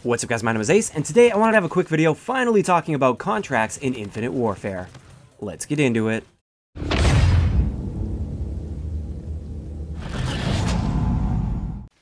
What's up guys, my name is Ace, and today I wanted to have a quick video finally talking about contracts in Infinite Warfare. Let's get into it.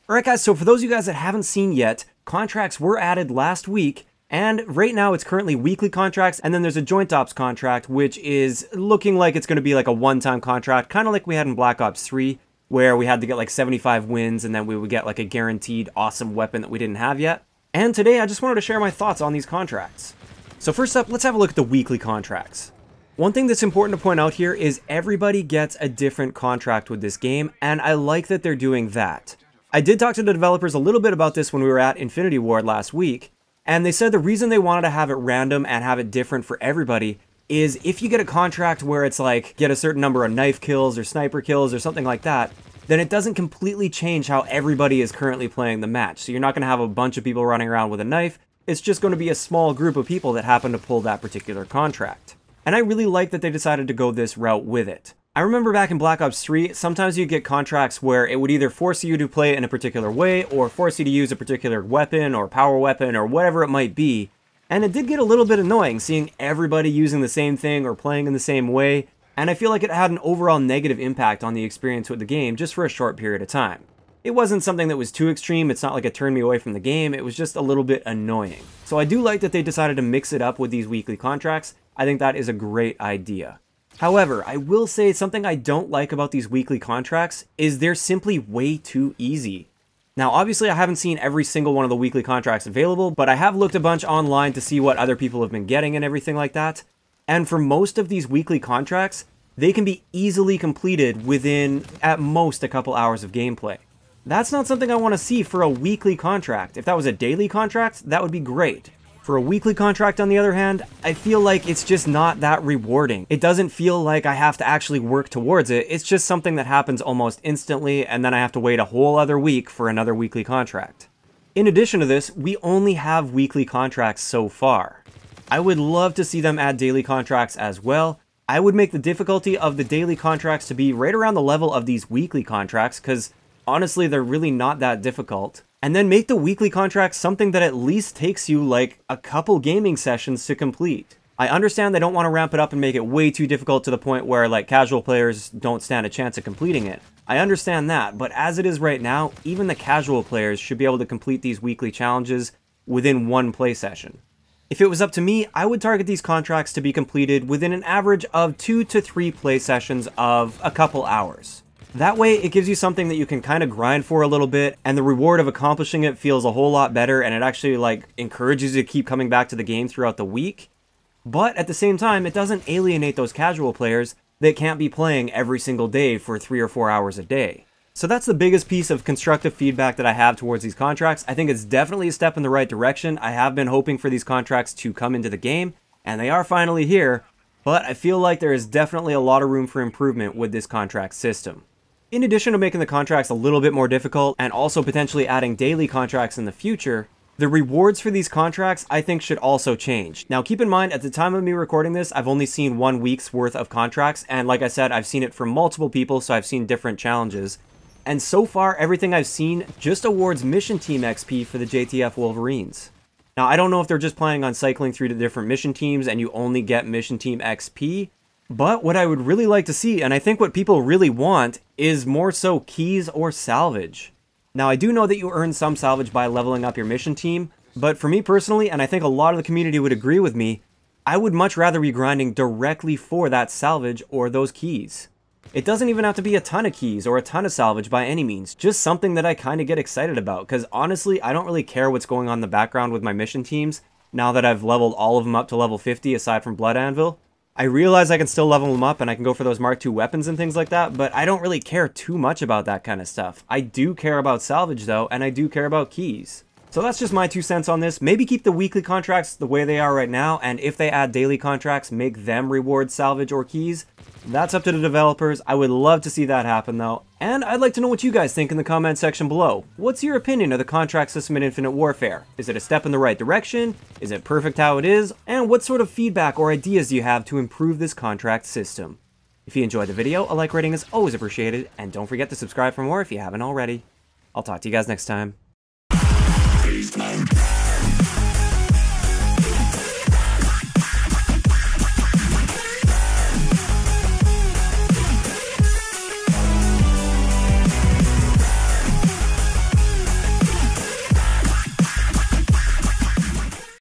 Alright guys, so for those of you guys that haven't seen yet, contracts were added last week, and right now it's currently weekly contracts, and then there's a joint ops contract, which is looking like it's going to be like a one-time contract, kind of like we had in Black Ops 3, where we had to get like 75 wins, and then we would get like a guaranteed awesome weapon that we didn't have yet. And today I just wanted to share my thoughts on these contracts. So first up, let's have a look at the weekly contracts. One thing that's important to point out here is everybody gets a different contract with this game, and I like that they're doing that. I did talk to the developers a little bit about this when we were at Infinity Ward last week, and they said the reason they wanted to have it random and have it different for everybody is if you get a contract where it's like, get a certain number of knife kills or sniper kills or something like that, then it doesn't completely change how everybody is currently playing the match. So you're not going to have a bunch of people running around with a knife, it's just going to be a small group of people that happen to pull that particular contract. And I really like that they decided to go this route with it. I remember back in Black Ops 3, sometimes you get contracts where it would either force you to play it in a particular way, or force you to use a particular weapon, or power weapon, or whatever it might be. And it did get a little bit annoying seeing everybody using the same thing or playing in the same way, and I feel like it had an overall negative impact on the experience with the game just for a short period of time. It wasn't something that was too extreme, it's not like it turned me away from the game, it was just a little bit annoying. So I do like that they decided to mix it up with these weekly contracts. I think that is a great idea. However, I will say something I don't like about these weekly contracts is they're simply way too easy. Now obviously I haven't seen every single one of the weekly contracts available, but I have looked a bunch online to see what other people have been getting and everything like that. And for most of these weekly contracts, they can be easily completed within, at most, a couple hours of gameplay. That's not something I want to see for a weekly contract. If that was a daily contract, that would be great. For a weekly contract, on the other hand, I feel like it's just not that rewarding. It doesn't feel like I have to actually work towards it. It's just something that happens almost instantly, and then I have to wait a whole other week for another weekly contract. In addition to this, we only have weekly contracts so far. I would love to see them add daily contracts as well. I would make the difficulty of the daily contracts to be right around the level of these weekly contracts, because honestly they're really not that difficult. And then make the weekly contracts something that at least takes you like a couple gaming sessions to complete. I understand they don't want to ramp it up and make it way too difficult to the point where like casual players don't stand a chance of completing it. I understand that, but as it is right now, even the casual players should be able to complete these weekly challenges within one play session. If it was up to me, I would target these contracts to be completed within an average of 2 to 3 play sessions of a couple hours. That way, it gives you something that you can kind of grind for a little bit, and the reward of accomplishing it feels a whole lot better, and it actually like encourages you to keep coming back to the game throughout the week. But at the same time, it doesn't alienate those casual players that can't be playing every single day for 3 or 4 hours a day. So that's the biggest piece of constructive feedback that I have towards these contracts. I think it's definitely a step in the right direction. I have been hoping for these contracts to come into the game, and they are finally here, but I feel like there is definitely a lot of room for improvement with this contract system. In addition to making the contracts a little bit more difficult, and also potentially adding daily contracts in the future, the rewards for these contracts I think should also change. Now keep in mind, at the time of me recording this, I've only seen 1 week's worth of contracts, and like I said, I've seen it from multiple people, so I've seen different challenges. And so far, everything I've seen just awards mission team XP for the JTF Wolverines. Now, I don't know if they're just planning on cycling through the different mission teams and you only get mission team XP, but what I would really like to see, and I think what people really want, is more so keys or salvage. Now, I do know that you earn some salvage by leveling up your mission team, but for me personally, and I think a lot of the community would agree with me, I would much rather be grinding directly for that salvage or those keys. It doesn't even have to be a ton of keys or a ton of salvage by any means, just something that I kind of get excited about, because honestly, I don't really care what's going on in the background with my mission teams, now that I've leveled all of them up to level 50 aside from Blood Anvil. I realize I can still level them up and I can go for those Mark II weapons and things like that, but I don't really care too much about that kind of stuff. I do care about salvage though, and I do care about keys. So that's just my 2 cents on this. Maybe keep the weekly contracts the way they are right now, and if they add daily contracts, make them reward salvage or keys. That's up to the developers. I would love to see that happen though. And I'd like to know what you guys think in the comment section below. What's your opinion of the contract system in Infinite Warfare? Is it a step in the right direction? Is it perfect how it is? And what sort of feedback or ideas do you have to improve this contract system? If you enjoyed the video, a like rating is always appreciated, and don't forget to subscribe for more if you haven't already. I'll talk to you guys next time.